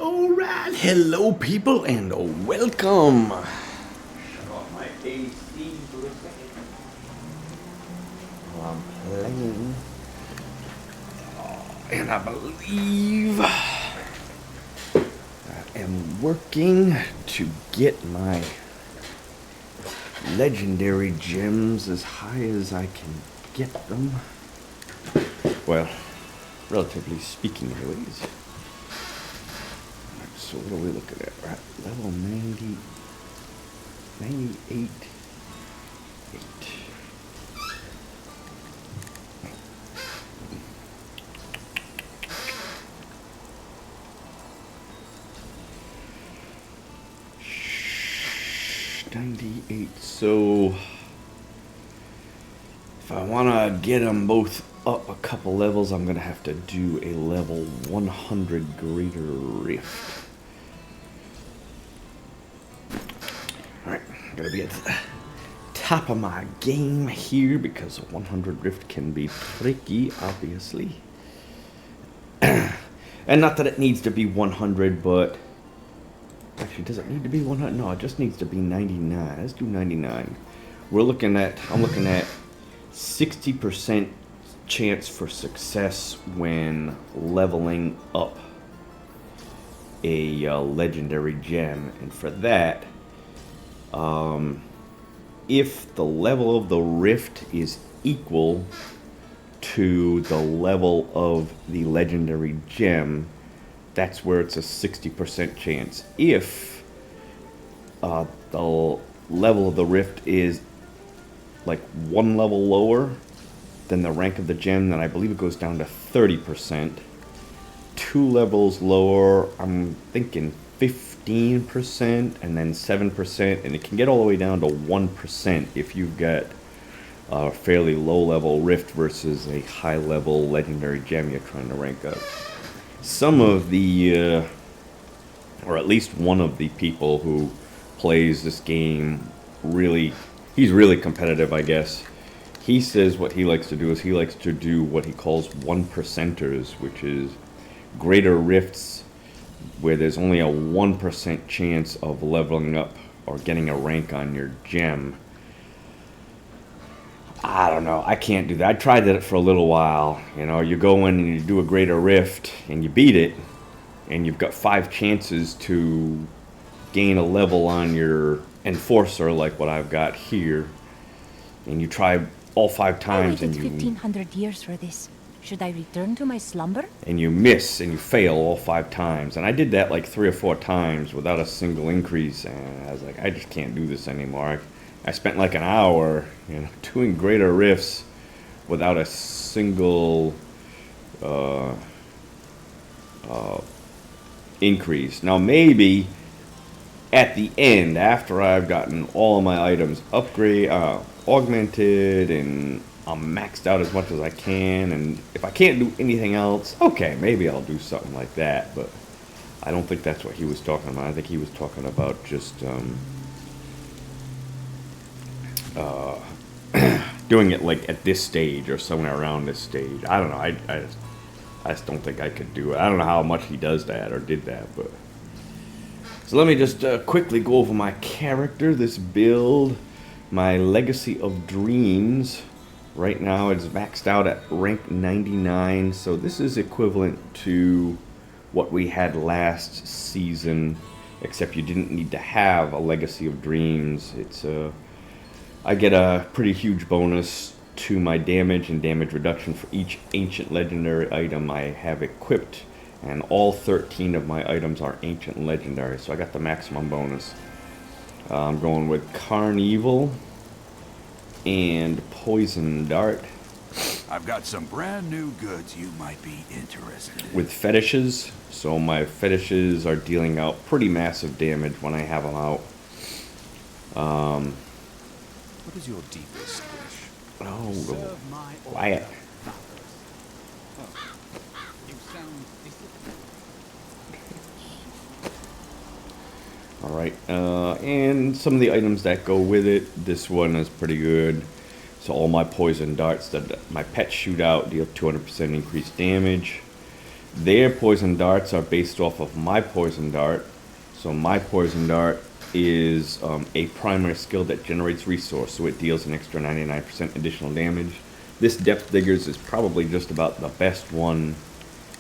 Alright, hello people and welcome. Shut off my AC for a second while I'm playing. And I believe I am working to get my legendary gems as high as I can get them. Well, relatively speaking anyways. So what are we looking at? We're at level 90, 98, 8. Shh, 98. So if I want to get them both up a couple levels, I'm going to have to do a level 100 greater rift. Alright, gotta be at the top of my game here because 100 rift can be tricky, obviously. And not that it needs to be 100, but actually, does it need to be 100? No, it just needs to be 99. Let's do 99. I'm looking at 60% chance for success when leveling up a legendary gem, and for that, if the level of the rift is equal to the level of the legendary gem, that's where it's a 60% chance. If the level of the rift is like one level lower than the rank of the gem, then I believe it goes down to 30%. 2 levels lower, I'm thinking 15%, and then 7%, and it can get all the way down to 1% if you've got a fairly low level rift versus a high level legendary gem you're trying to rank up. Some of the, or at least one of the people who plays this game, he's really competitive, I guess. He says what he likes to do is he likes to do what he calls 1%ers, which is greater rifts where there's only a 1% chance of leveling up or getting a rank on your gem. I don't know. I can't do that. I tried that for a little while. You know, you go in and you do a greater rift and you beat it, and you've got 5 chances to gain a level on your enforcer, like what I've got here. And you try all 5 times and you 1500 years for this. Should I return to my slumber? And you miss and you fail all 5 times. And I did that like 3 or 4 times without a single increase, and I was like, I just can't do this anymore. I spent like an hour, doing greater rifts without a single increase. Now maybe at the end, after I've gotten all of my items augmented, and I'm maxed out as much as I can, and if I can't do anything else, okay, maybe I'll do something like that, but I don't think that's what he was talking about. I think he was talking about just doing it like at this stage or somewhere around this stage. I don't know. I just don't think I could do it. I don't know how much he does that or did that, but so let me just quickly go over my character. This build, my Legacy of Dreams. Right now it's maxed out at rank 99, so this is equivalent to what we had last season, except you didn't need to have a Legacy of Dreams. It's I get a pretty huge bonus to my damage and damage reduction for each ancient legendary item I have equipped, and all 13 of my items are ancient legendary, so I got the maximum bonus. I'm going with Carnival and Poison Dart. I've got some brand new goods you might be interested in. With fetishes, so my fetishes are dealing out pretty massive damage when I have them out. What is your deepest wish? Oh, quiet. You sound Alright, and some of the items that go with it, this one is pretty good. So all my poison darts that my pets shoot out deal 200% increased damage. Their poison darts are based off of my poison dart. So my poison dart is a primary skill that generates resource, so it deals an extra 99% additional damage. This Depth Diggers is probably just about the best one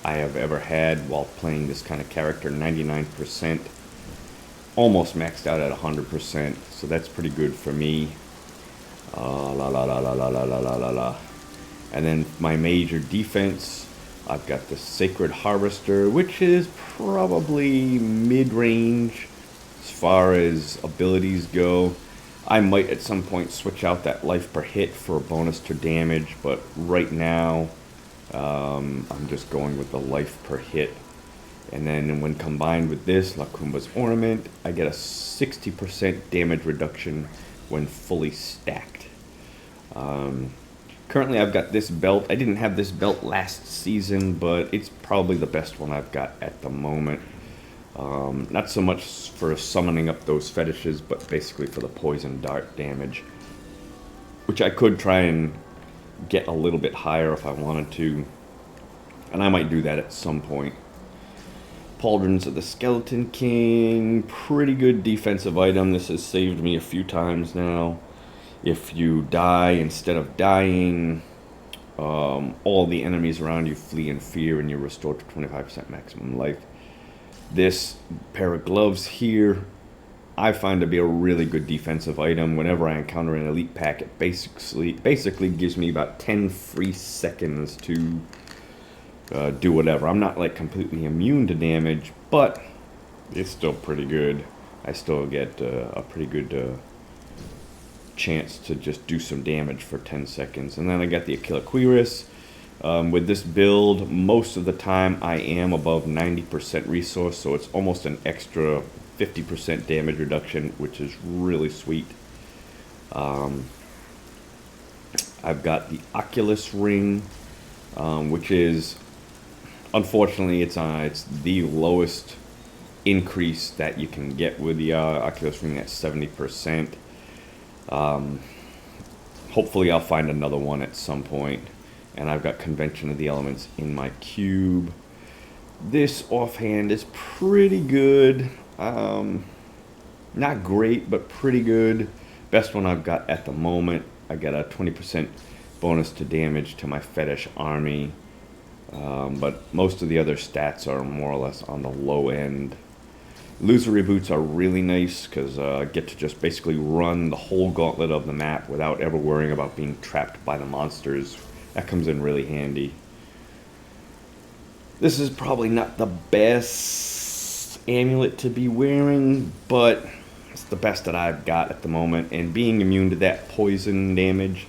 I have ever had while playing this kind of character. 99%, almost maxed out at 100%, so that's pretty good for me. La la la la la la la la la. And then my major defense, I've got the Sacred Harvester, which is probably mid-range as far as abilities go. I might at some point switch out that life per hit for a bonus to damage, but right now I'm just going with the life per hit. And then when combined with this, Lakumba's Ornament, I get a 60% damage reduction when fully stacked. Currently I've got this belt. I didn't have this belt last season, but it's probably the best one I've got at the moment. Not so much for summoning up those fetishes, but basically for the poison dart damage, which I could try and get a little bit higher if I wanted to, and I might do that at some point. Pauldrons of the Skeleton King, pretty good defensive item. This has saved me a few times now. If you die instead of dying, all the enemies around you flee in fear and you're restored to 25% maximum life. This pair of gloves here, I find to be a really good defensive item. Whenever I encounter an elite pack, it basically gives me about 10 free seconds to do whatever. I'm not like completely immune to damage, but it's still pretty good. I still get a pretty good chance to just do some damage for 10 seconds. And then I got the Aquilaquiris. With this build, most of the time I am above 90% resource, so it's almost an extra 50% damage reduction, which is really sweet. I've got the Oculus Ring, which is, unfortunately, it's the lowest increase that you can get with the Oculus Ring at 70%. Hopefully I'll find another one at some point. And I've got Convention of the Elements in my cube. This offhand is pretty good. Not great, but pretty good. Best one I've got at the moment. I got a 20% bonus to damage to my fetish army. But most of the other stats are more or less on the low end. Illusory boots are really nice because I get to just basically run the whole gauntlet of the map without ever worrying about being trapped by the monsters. That comes in really handy. This is probably not the best amulet to be wearing, but it's the best that I've got at the moment. And being immune to that poison damage,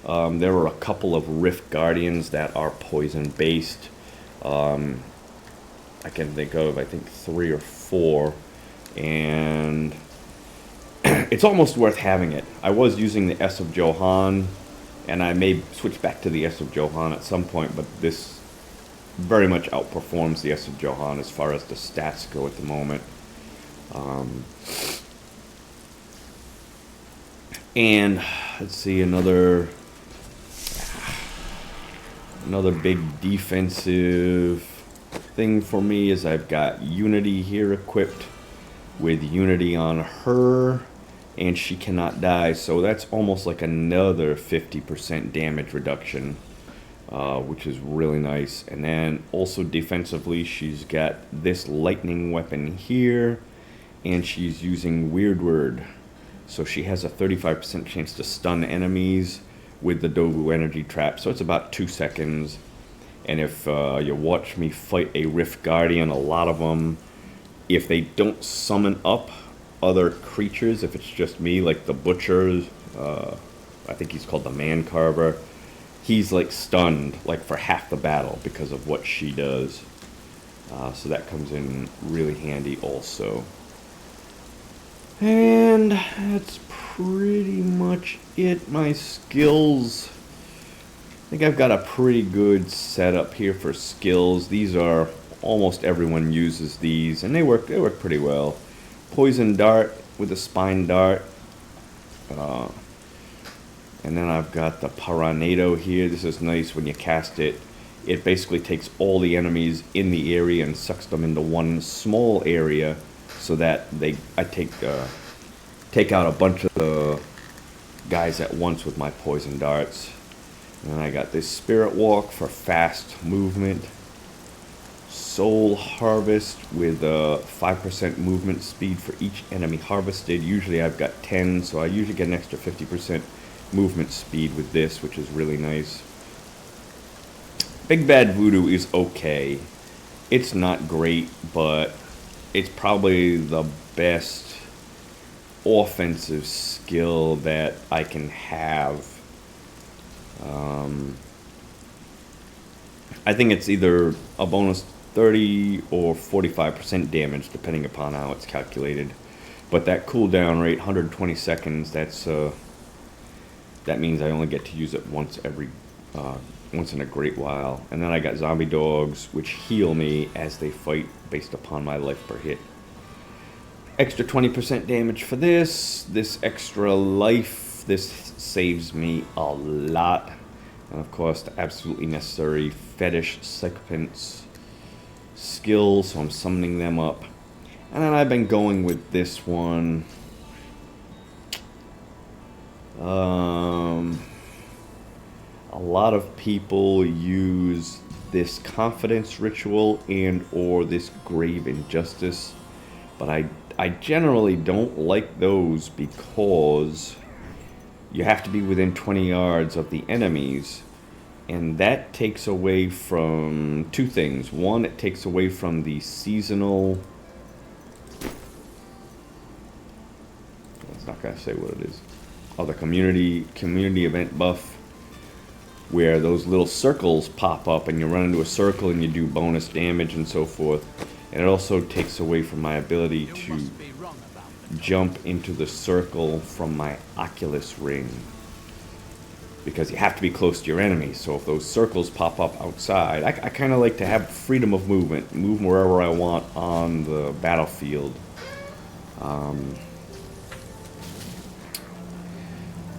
there are a couple of Rift Guardians that are poison based. I can think of, I think, 3 or 4, and it's almost worth having it. I was using the S of Johann, and I may switch back to the S of Johann at some point, but this very much outperforms the S of Johann as far as the stats go at the moment. And let's see, another big defensive thing for me is I've got Unity here equipped with Unity on her, and she cannot die, so that's almost like another 50% damage reduction, which is really nice. And then also defensively, she's got this lightning weapon here, and she's using Weird Word, so she has a 35% chance to stun enemies with the Dogu energy trap, so it's about 2 seconds. And if you watch me fight a Rift Guardian, a lot of them, if they don't summon up other creatures, if it's just me, like the Butcher, I think he's called the Man Carver, he's like stunned like for half the battle because of what she does. So that comes in really handy also. And that's pretty much it. My skills, I think I've got a pretty good setup here for skills. These are, almost everyone uses these, and they work pretty well. Poison Dart with a Spine Dart. And then I've got the Paranado here. This is nice when you cast it. it basically takes all the enemies in the area and sucks them into one small area, so that I take out a bunch of the guys at once with my poison darts. And I got this Spirit Walk for fast movement, Soul Harvest with 5% movement speed for each enemy harvested. Usually I've got 10, so I usually get an extra 50% movement speed with this, which is really nice. Big Bad Voodoo is okay. It's not great, but it's probably the best offensive skill that I can have. I think it's either a bonus 30 or 45% damage, depending upon how it's calculated. But that cooldown rate, 120 seconds, that means I only get to use it once in a great while. And then I got zombie dogs, which heal me as they fight based upon my life per hit. Extra 20% damage for this extra life, this saves me a lot. And of course, the absolutely necessary fetish sycophants skills, so I'm summoning them up. And then I've been going with this one. A lot of people use this confidence ritual and or this grave injustice, but I generally don't like those because you have to be within 20 yards of the enemies, and that takes away from two things. One, it takes away from the seasonal... It's not going to say what it is. Oh, the community event buff, where those little circles pop up and you run into a circle and you do bonus damage and so forth. And it also takes away from my ability to jump into the circle from my Oculus ring, because you have to be close to your enemy. So if those circles pop up outside, I kind of like to have freedom of movement, move wherever I want on the battlefield.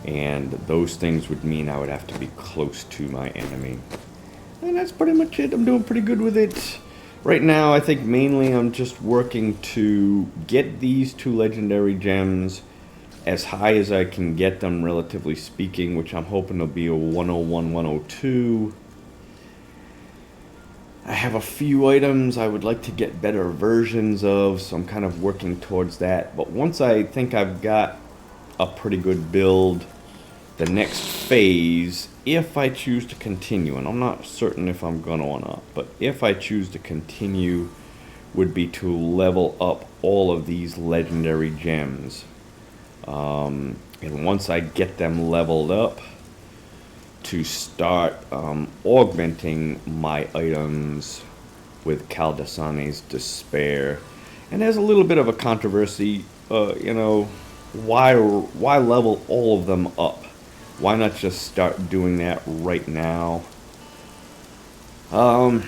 And those things would mean I would have to be close to my enemy. And that's pretty much it. I'm doing pretty good with it. Right now, I think mainly I'm just working to get these 2 legendary gems as high as I can get them, relatively speaking, which I'm hoping will be a 101, 102. I have a few items I would like to get better versions of, so I'm kind of working towards that. But once I think I've got a pretty good build, the next phase, if I choose to continue, and I'm not certain if I'm gonna or not, but if I choose to continue, would be to level up all of these legendary gems. And once I get them leveled up, to start augmenting my items with Caldesane's Despair. And there's a little bit of a controversy, why level all of them up? Why not just start doing that right now? And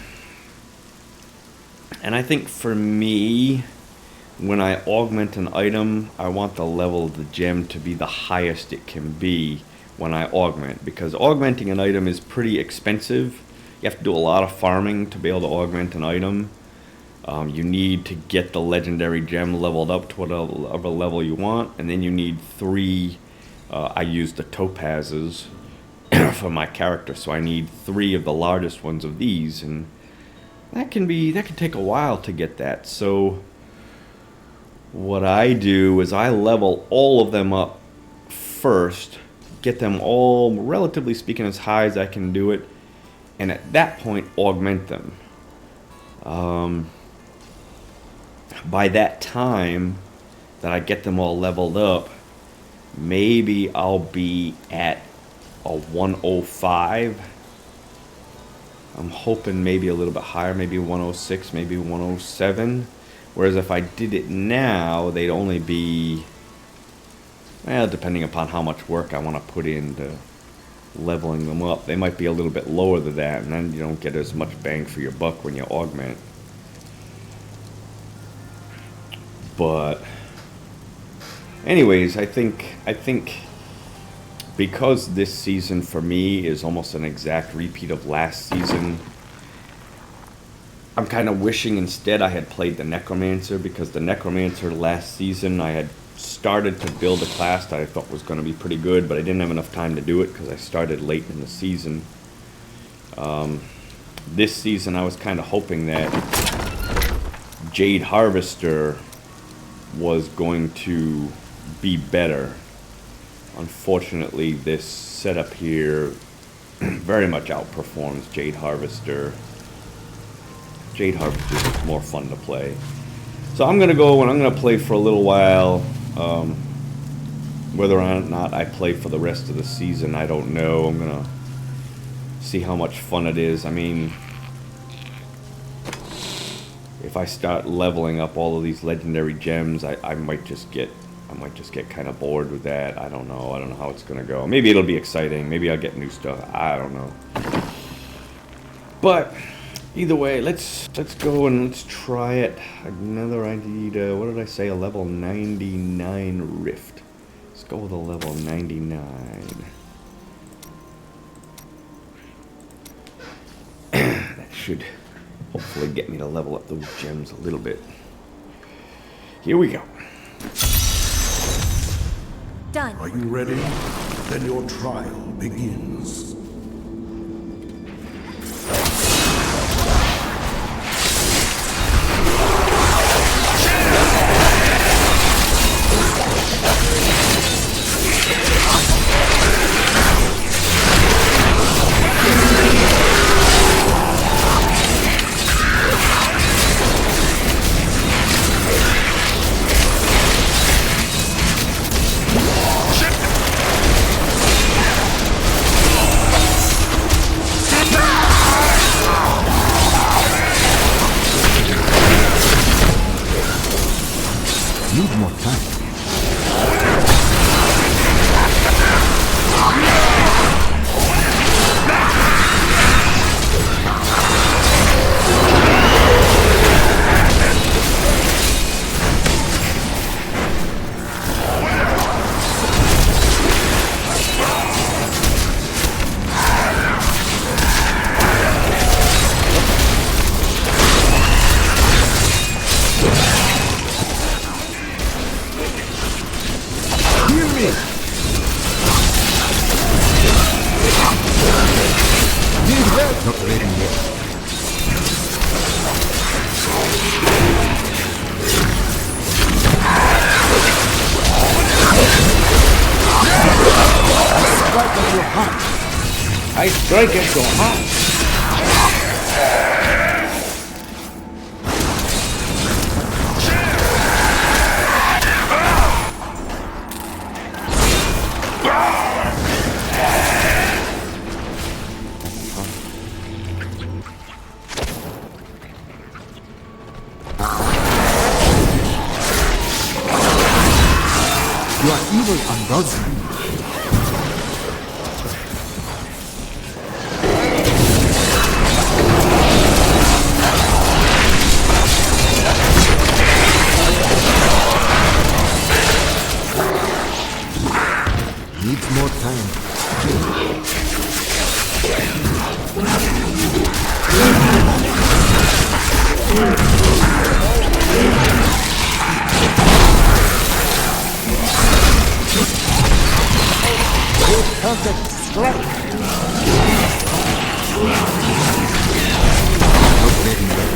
I think for me, when I augment an item, I want the level of the gem to be the highest it can be when I augment, because augmenting an item is pretty expensive. You have to do a lot of farming to be able to augment an item. You need to get the legendary gem leveled up to whatever level you want, and then you need 3. I use the topazes for my character, so I need 3 of the largest ones of these, and that can take a while to get that. So what I do is I level all of them up first, get them all, relatively speaking, as high as I can do it, and at that point augment them. By that time that I get them all leveled up, maybe I'll be at a 105. I'm hoping maybe a little bit higher, maybe 106, maybe 107. Whereas if I did it now, they'd only be, well, depending upon how much work I want to put into leveling them up, they might be a little bit lower than that, and then you don't get as much bang for your buck when you augment. But anyways, I think because this season for me is almost an exact repeat of last season, I'm kind of wishing instead I had played the Necromancer, because the Necromancer last season I had started to build a class that I thought was going to be pretty good, but I didn't have enough time to do it because I started late in the season. This season I was kind of hoping that Jade Harvester was going to be better. Unfortunately, this setup here very much outperforms Jade Harvester. Jade Harvester is more fun to play. So I'm going to go and I'm going to play for a little while. Whether or not I play for the rest of the season, I don't know. I'm going to see how much fun it is. I mean, if I start leveling up all of these legendary gems, I might just get kind of bored with that. I don't know. I don't know how it's going to go. Maybe it'll be exciting. Maybe I'll get new stuff. I don't know. But either way, let's go and let's try it. Another, I need, what did I say? A level 99 Rift. Let's go with a level 99. That should hopefully get me to level up those gems a little bit. Here we go. Done. Are you ready? Then your trial begins. Need more time. Not ready yet. I strike at your heart. You are evil and godly. Needs more time. Perfect strike. Not ready yet.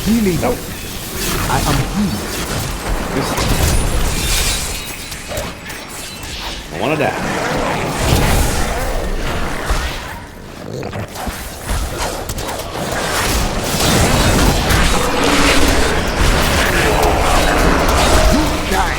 Healing. Nope. I am healed. I want to die. You die.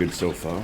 good so far.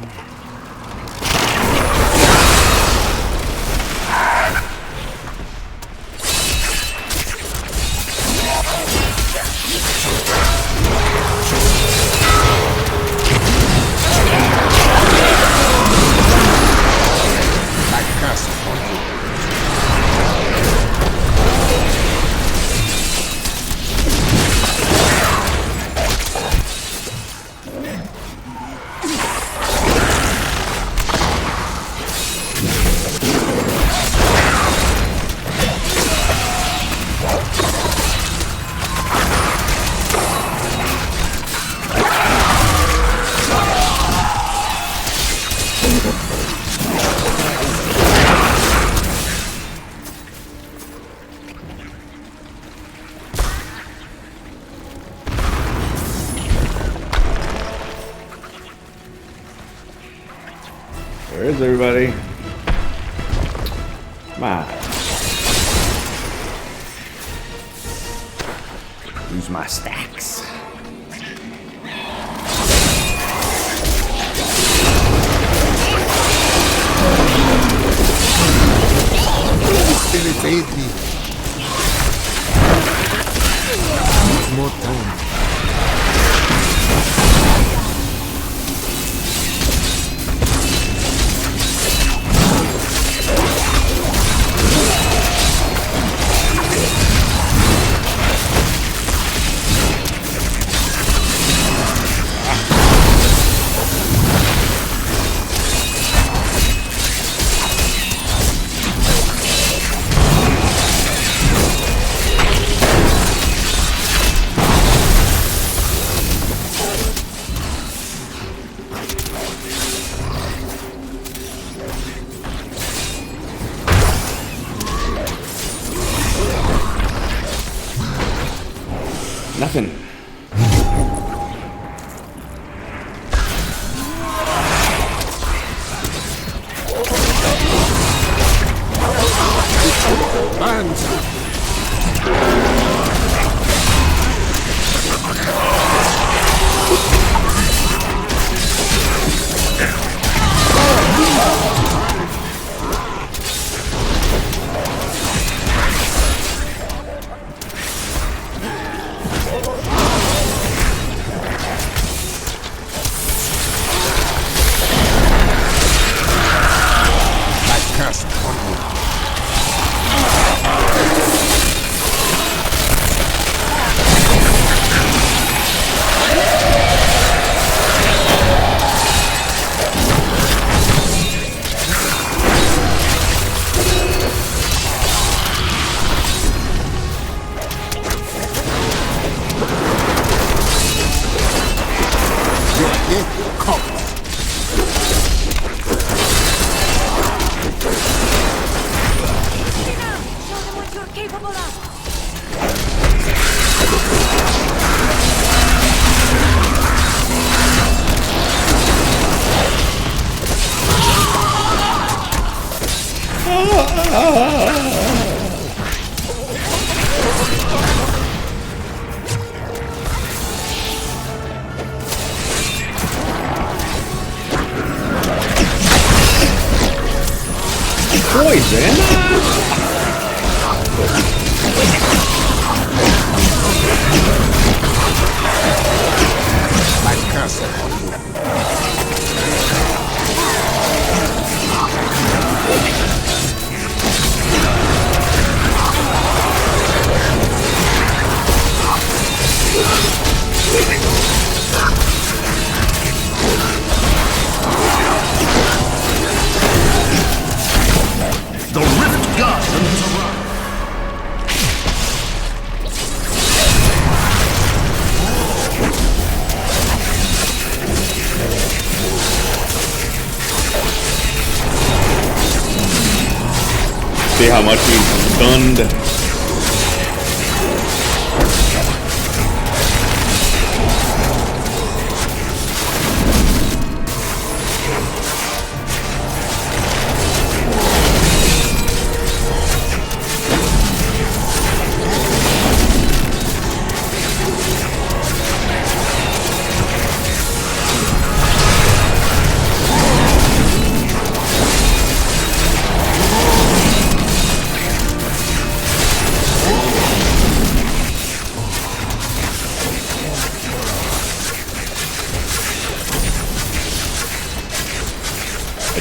Where's everybody? Come on. Use my stacks. Still evade me. Needs more time. Nothing. See how much he's stunned.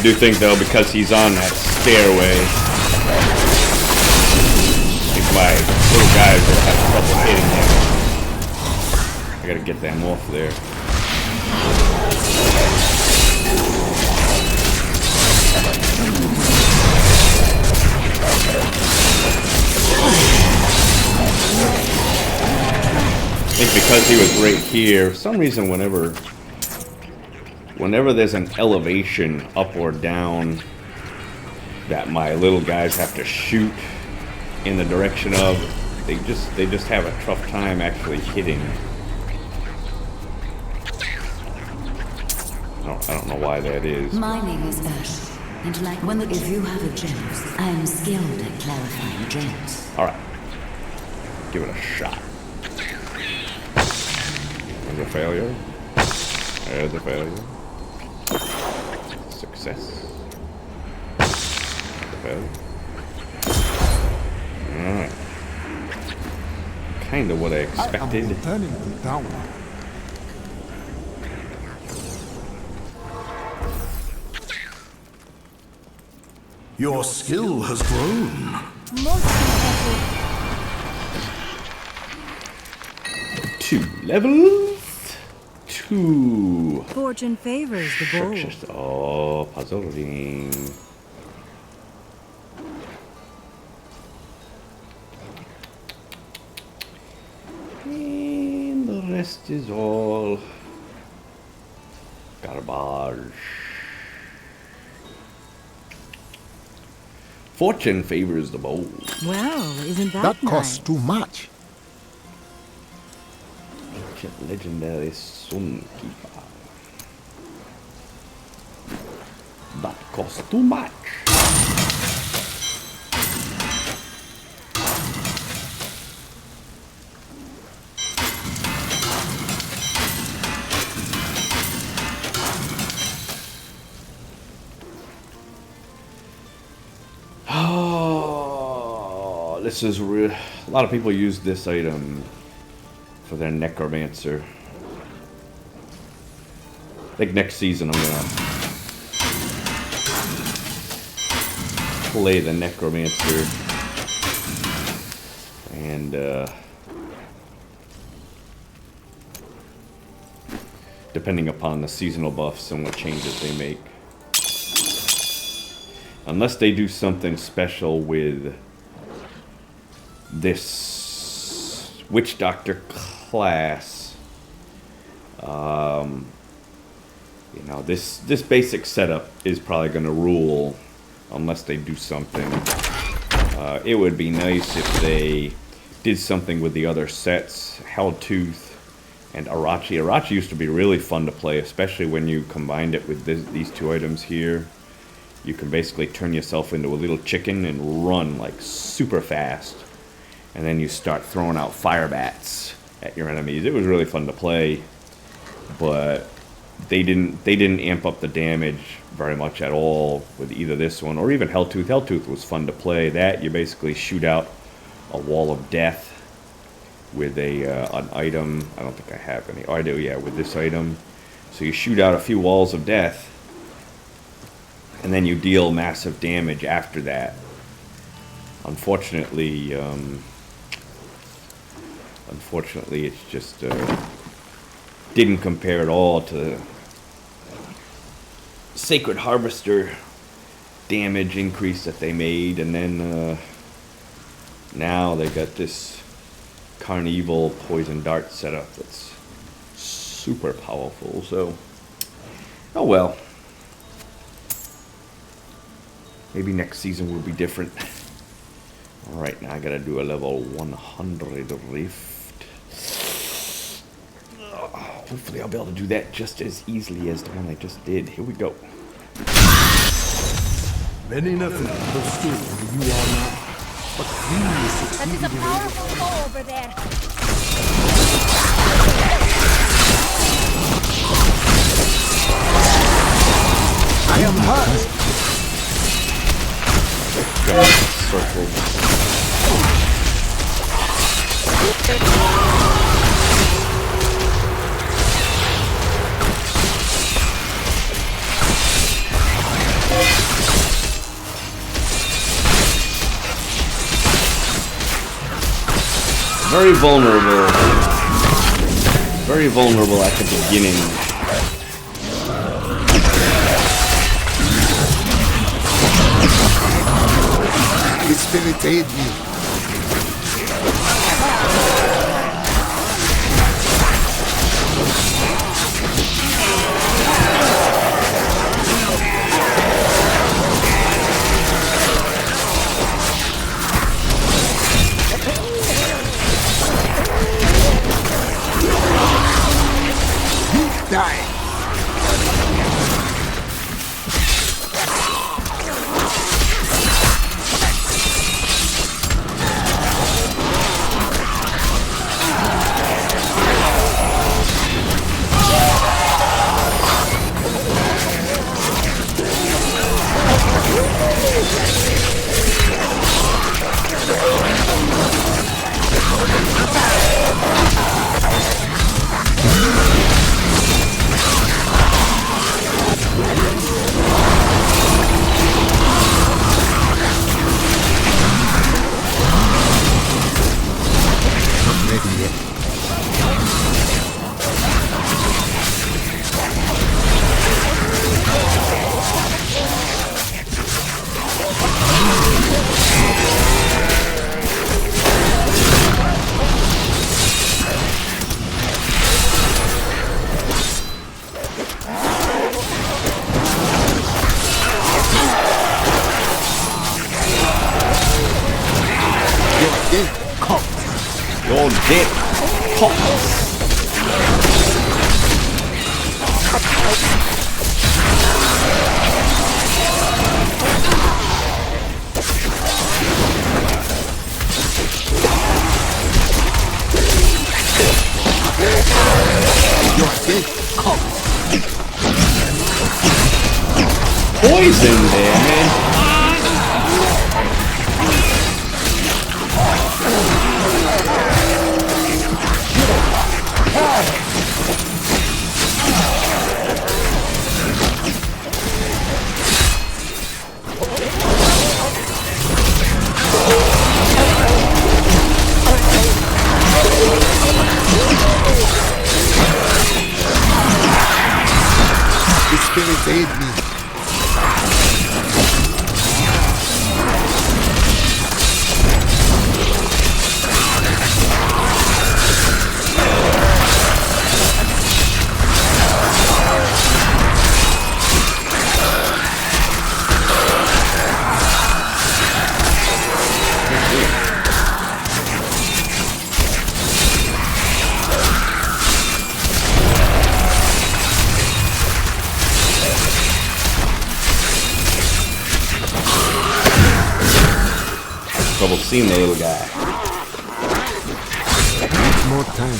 I do think though, because he's on that stairway, I think my little guys will have trouble hitting him. I gotta get them off there. I think because he was right here, for some reason whenever there's an elevation up or down that my little guys have to shoot in the direction of, they just have a tough time actually hitting. I don't know why that is. My name is Ash, and like if you have a gem, I am skilled at clarifying dreams. Alright. Give it a shot. There's a failure. There's a failure. Success. Failure. Alright. Kinda what I expected. Turning them down. Your skill has grown. Most impressive. 2 levels. 2. Fortune favors the bold. Oh, puzzling. And the rest is all garbage. Fortune favors the bold. Well, isn't that, That costs nice? too much. Ancient legendary Sunkeeper. That costs too much. Oh, this is real. A lot of people use this item for their necromancer. I think next season I'm gonna play the necromancer and depending upon the seasonal buffs and what changes they make. Unless they do something special with this Witch Doctor class, you know, this basic setup is probably going to rule unless they do something. It would be nice if they did something with the other sets, Helltooth and Arachi. Arachi used to be really fun to play, especially when you combined it with these two items here. You can basically turn yourself into a little chicken and run like super fast. And then you start throwing out fire bats at your enemies. It was really fun to play, but they didn't amp up the damage very much at all with either this one or even Helltooth. Helltooth was fun to play. That you basically shoot out a wall of death with an item. I don't think I have any. Oh, I do, yeah, with this item. So you shoot out a few walls of death, and then you deal massive damage after that. Unfortunately, it's just didn't compare at all to Sacred Harvester damage increase that they made, and then now they got this Carnival Poison Dart setup that's super powerful. So, oh well. Maybe next season will be different. Alright, now I gotta do a level 100 Rift. Hopefully I'll be able to do that just as easily as the one I just did. Here we go. Many nothing have stood where you are now, but few That is a succeeded in powerful foe over there. I am hurt. Circle. Very vulnerable. Very vulnerable at the beginning. The spirit aid me. Die. Your dick pops. Poison there, man. The spirit aid me. Trouble seeing the little guy. More time.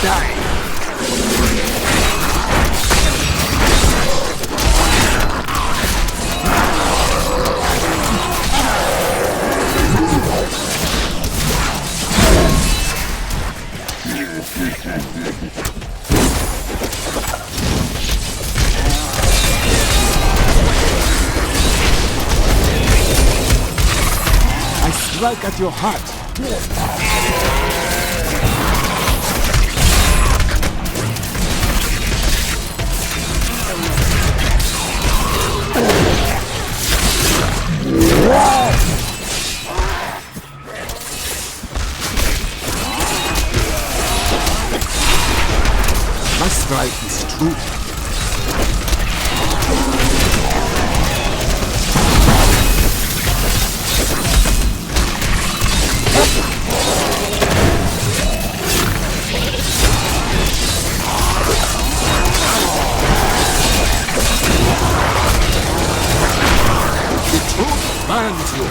Die. I strike at your heart. My strike is true. The truth binds you.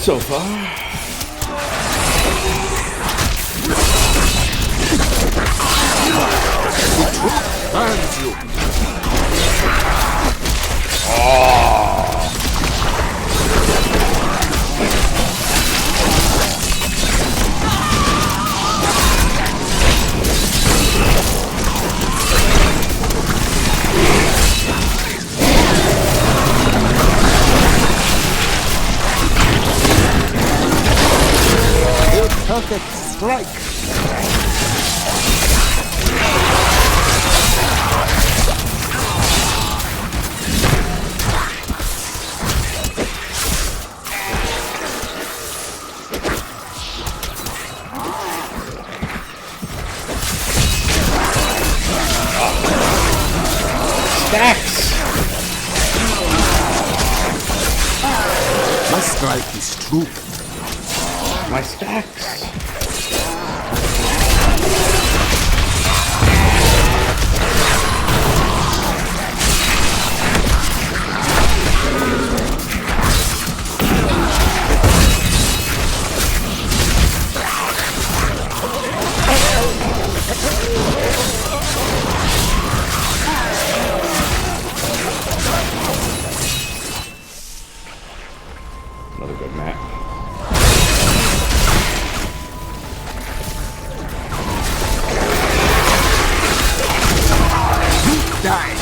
so far. Burns you. Perfect strike. Stacks! My strike is true. My stacks! Another good map. Die.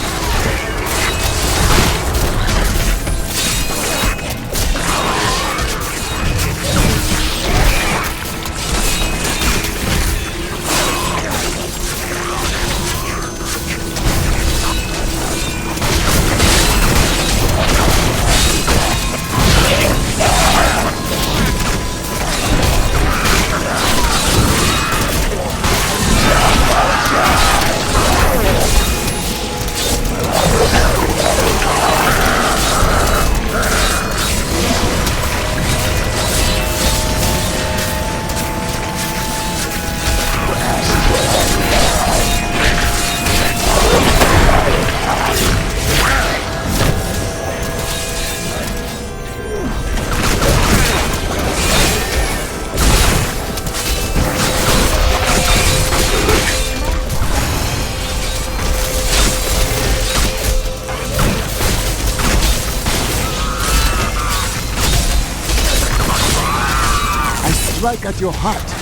Strike at your heart.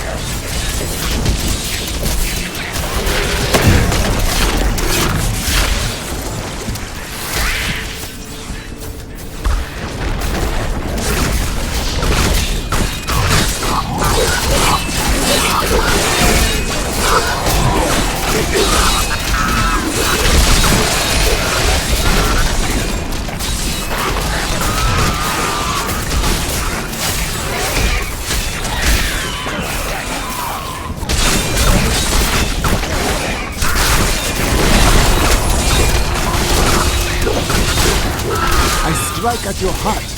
Strike at your heart.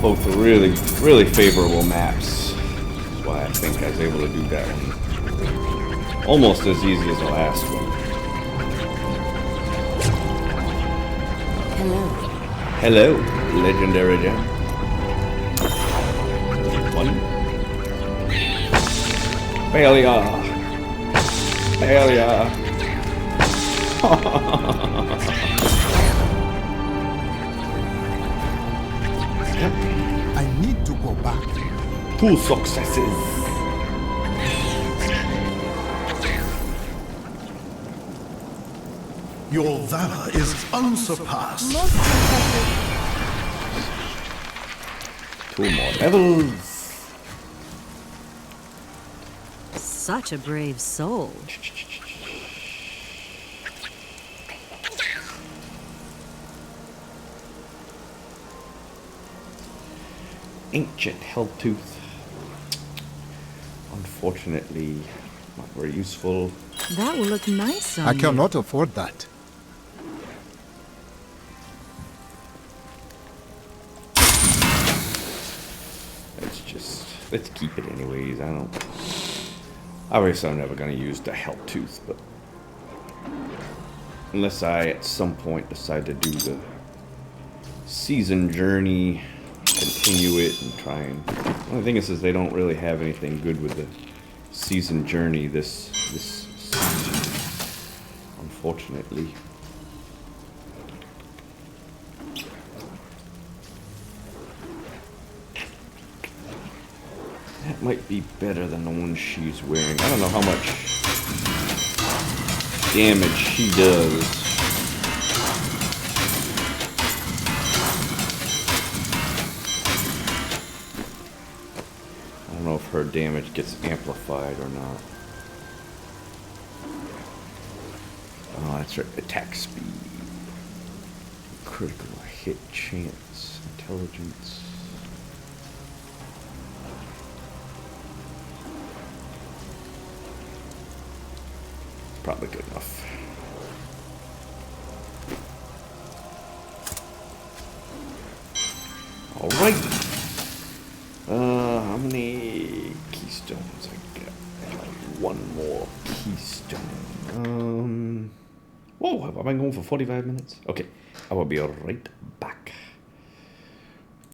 Both really, really favorable maps. That's why I think I was able to do that one almost as easy as the last one. Hello. Hello, legendary gem. One. Failure. Failure. I need to go back. 2 successes. Your valor is unsurpassed. Most impressive. 2 more levels. Such a brave soul. Ancient Helltooth. Unfortunately, not very useful. That will look nice on I you. cannot afford that. Let's keep it anyways. Obviously I'm never gonna use the Helltooth, but unless I at some point decide to do the season journey, continue it and try and... The only thing is they don't really have anything good with the season journey this season, unfortunately. That might be better than the one she's wearing. I don't know how much damage she does. I don't know if her damage gets amplified or not. Oh, that's right. Attack speed. Critical hit chance. Intelligence. Probably good enough. All right. How many keystones I got? I got 1 more keystone. Whoa, have I been going for 45 minutes? Okay, I will be right back.